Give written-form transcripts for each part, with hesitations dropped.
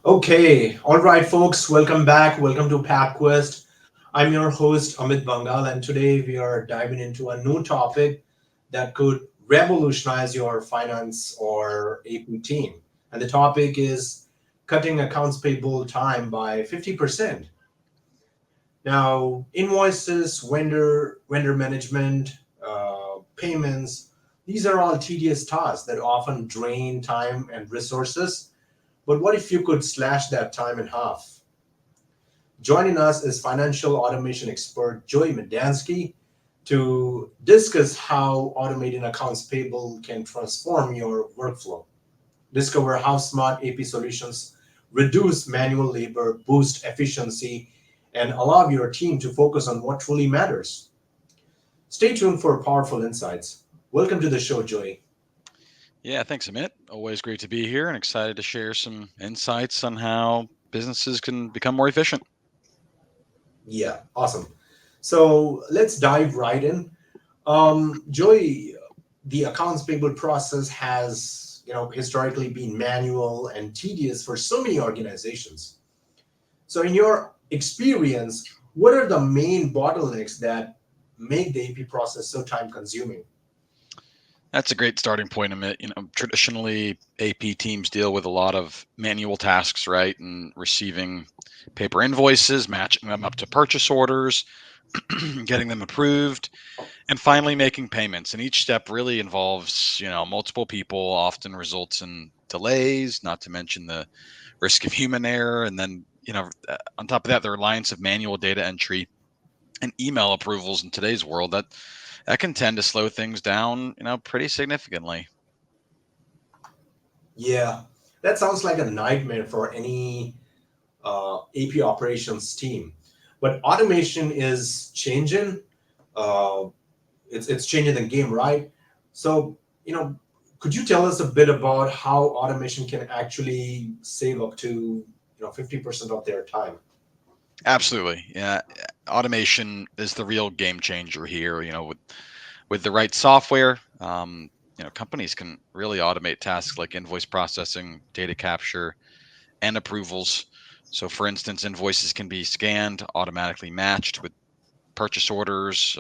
Okay, all right, folks, welcome back. Welcome to PackQuest. I'm your host, Amit Bangal, and today we are diving into a new topic that could revolutionize your finance or AP team. And the topic is cutting accounts payable time by 50%. Now, invoices, vendor management, payments, these are all tedious tasks that often drain time and resources. But what if you could slash that time in half? Joining us is financial automation expert Joey Medansky to discuss how automating accounts payable can transform your workflow. Discover how smart AP solutions reduce manual labor, boost efficiency, and allow your team to focus on what truly matters. Stay tuned for powerful insights. Welcome to the show, Joey. Yeah, thanks, Amit. Always great to be here and excited to share some insights on how businesses can become more efficient. Yeah, awesome. So let's dive right in. Joey, the accounts payable process has, historically been manual and tedious for so many organizations. So, in your experience, what are the main bottlenecks that make the AP process so time consuming? That's a great starting point, Amit. Traditionally, AP teams deal with a lot of manual tasks, right? And receiving paper invoices, matching them up to purchase orders, getting them approved, and finally making payments. And each step really involves, multiple people, often results in delays, not to mention the risk of human error. And then, on top of that, the reliance of manual data entry and email approvals in today's world that can tend to slow things down, pretty significantly. Yeah, that sounds like a nightmare for any AP operations team. But automation is changing. Uh, it's changing the game, right? So, could you tell us a bit about how automation can actually save up to 50% of their time? Absolutely. Yeah. Automation is the real game changer here. With the right software, companies can really automate tasks like invoice processing, data capture, and approvals. So, for instance, invoices can be scanned, automatically matched with purchase orders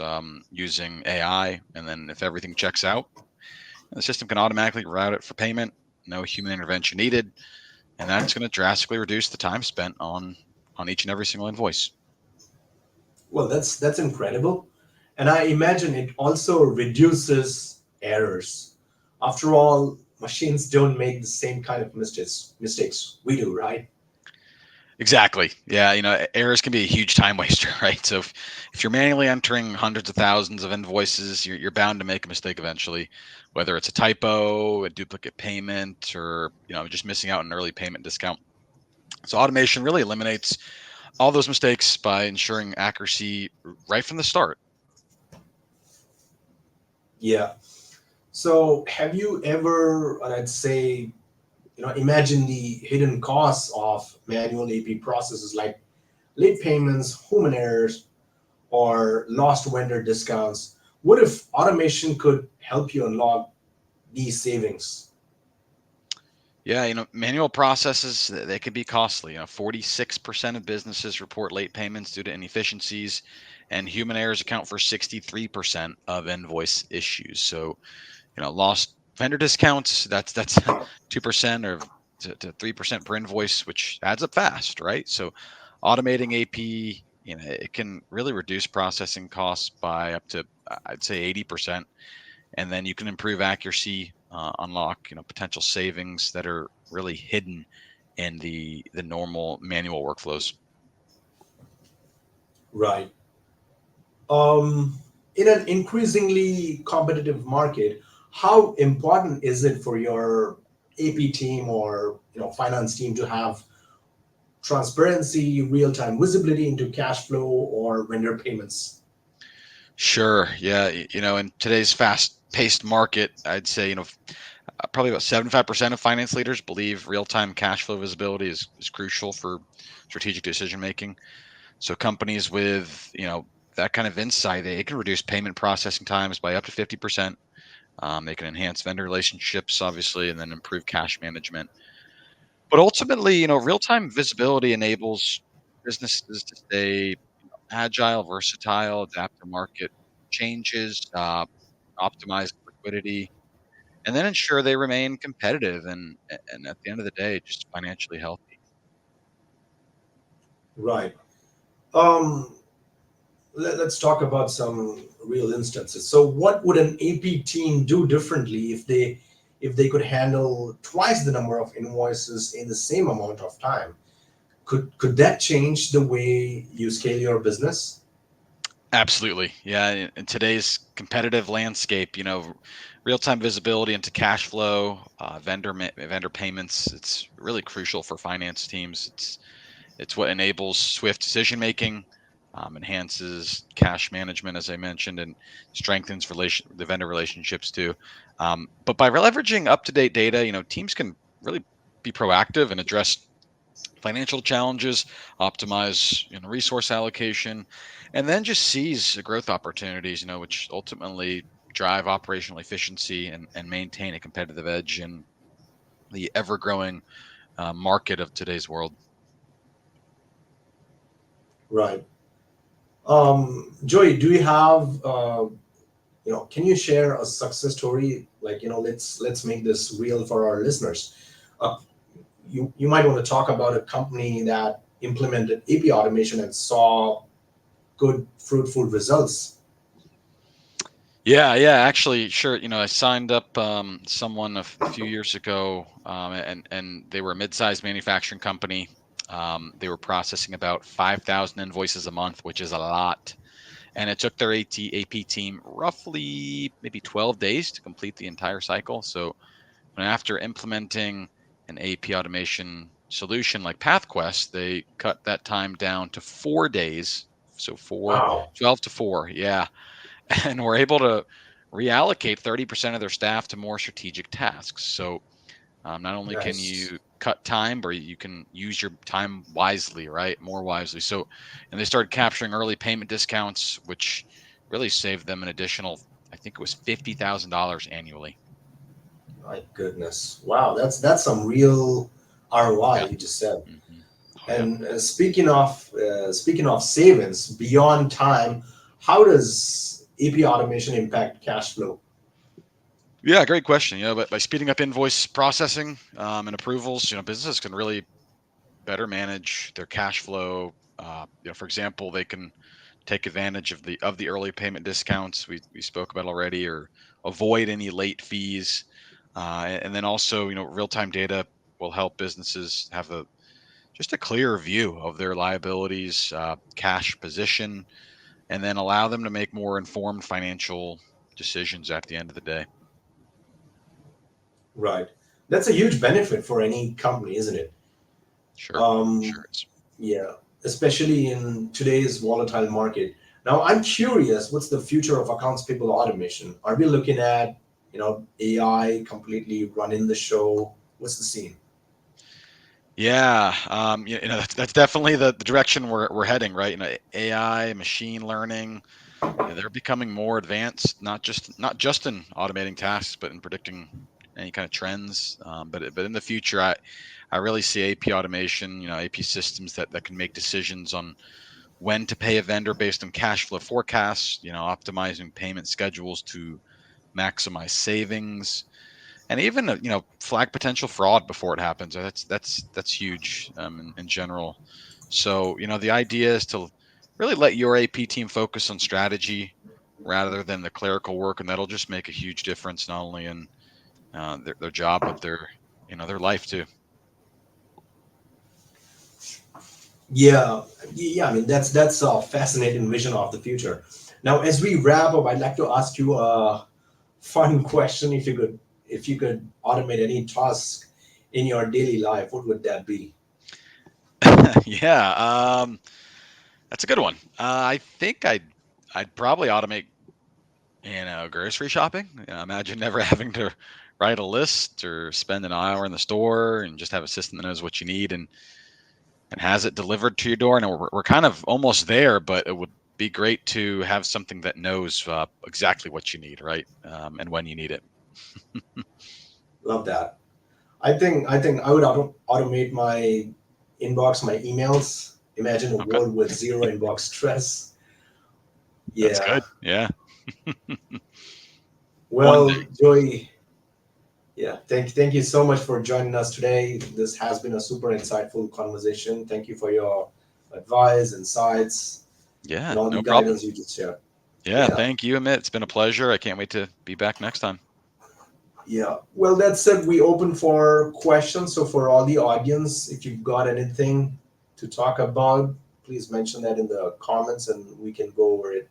using AI. And then, if everything checks out, the system can automatically route it for payment, no human intervention needed. And that's going to drastically reduce the time spent on each and every single invoice. Well, that's incredible, and I imagine it also reduces errors. After all, machines don't make the same kind of mistakes we do, right? Exactly. Yeah. Errors can be a huge time waster, right? So if you're manually entering hundreds of thousands of invoices, you're bound to make a mistake eventually, whether it's a typo, a duplicate payment, or, just missing out on an early payment discount. So automation really eliminates all those mistakes by ensuring accuracy right from the start. Yeah. So, have you ever, I'd say, imagine the hidden costs of manual AP processes like late payments, human errors, or lost vendor discounts? What if automation could help you unlock these savings? Yeah, manual processes, they could be costly. 46% of businesses report late payments due to inefficiencies, and human errors account for 63% of invoice issues. So, lost vendor discounts, that's 2% or to 3% per invoice, which adds up fast, right? So, automating AP, it can really reduce processing costs by up to, I'd say, 80%, and then you can improve accuracy, unlock potential savings that are really hidden in the normal manual workflows. Right. Um, in an increasingly competitive market, how important is it for your AP team or finance team to have transparency, real-time visibility into cash flow or vendor payments? Sure. Yeah. In today's fast-paced market, I'd say probably about 75% of finance leaders believe real-time cash flow visibility is crucial for strategic decision making. So companies with that kind of insight, they can reduce payment processing times by up to 50%. They can enhance vendor relationships, obviously, and then improve cash management. But ultimately, real-time visibility enables businesses to stay agile, versatile, adapt to market changes, optimize liquidity, and then ensure they remain competitive and at the end of the day, just financially healthy. Right. Um, let's talk about some real instances. So, what would an AP team do differently if they could handle twice the number of invoices in the same amount of time? Could that change the way you scale your business? Absolutely. Yeah. In today's competitive landscape, real-time visibility into cash flow, vendor payments, it's really crucial for finance teams. It's what enables swift decision making, enhances cash management, as I mentioned, and strengthens the vendor relationships too. But by leveraging up-to-date data, teams can really be proactive and address financial challenges, optimize resource allocation, and then just seize the growth opportunities, which ultimately drive operational efficiency and maintain a competitive edge in the ever-growing market of today's world. Right. Joey, do you have can you share a success story? Like, let's make this real for our listeners. Uh, you might want to talk about a company that implemented AP automation and saw good, fruitful results. Yeah, yeah, actually, sure. I signed up someone a few years ago, and they were a mid-sized manufacturing company. They were processing about 5,000 invoices a month, which is a lot. And it took their AP team roughly maybe 12 days to complete the entire cycle. So after implementing an AP automation solution like PathQuest, they cut that time down to 4 days. So four, Wow. 12 to 4. Yeah. And we're able to reallocate 30% of their staff to more strategic tasks. So not only can Nice. you cut time, but you can use your time wisely, right? More wisely. So, and they started capturing early payment discounts, which really saved them an additional, I think it was $50,000 annually. My goodness. Wow, that's some real ROI Yeah. you just said. Hmm. Oh, yeah. And speaking of savings beyond time, how does AP automation impact cash flow? Yeah. Great question. But by speeding up invoice processing and approvals, businesses can really better manage their cash flow. For example, they can take advantage of the early payment discounts we spoke about already, or avoid any late fees. And then also, real time data will help businesses have just a clearer view of their liabilities, cash position, and then allow them to make more informed financial decisions at the end of the day. Right. That's a huge benefit for any company, isn't it? Sure, Um, sure. It's yeah, especially in today's volatile market. Now, I'm curious, what's the future of accounts payable automation? Are we looking at, AI completely running the show? What's the scene? Yeah, that's definitely the direction we're heading, right? AI, machine learning, they're becoming more advanced, not just in automating tasks, but in predicting any kind of trends. But in the future, I really see AP automation, AP systems that can make decisions on when to pay a vendor based on cash flow forecasts, optimizing payment schedules to maximize savings, and even flag potential fraud before it happens. That's huge in general. So the idea is to really let your AP team focus on strategy rather than the clerical work, and that'll just make a huge difference not only in their job, but their life too. Yeah, yeah. I mean, that's a fascinating vision of the future. Now, as we wrap up, I'd like to ask you a fun question. If you could automate any task in your daily life, what would that be? Yeah, that's a good one. I think I'd probably automate grocery shopping. Imagine never having to write a list or spend an hour in the store, and just have a system that knows what you need and has it delivered to your door. And we're kind of almost there, but it would be great to have something that knows exactly what you need, right? And when you need it. Love that. I think I would automate my inbox, my emails. Imagine a Okay, world with zero inbox stress. that's Yeah. good. Yeah, one Well, day. Joey, yeah, thank you so much for joining us today. This has been a super insightful conversation. Thank you for your advice, insights, Yeah, and all the no problem. guidance you just shared. Yeah, Yeah. thank you, Amit. It's been a pleasure. I can't wait to be back next time. Yeah. Well, that said, we open for questions. So for all the audience, if you've got anything to talk about, please mention that in the comments and we can go over it.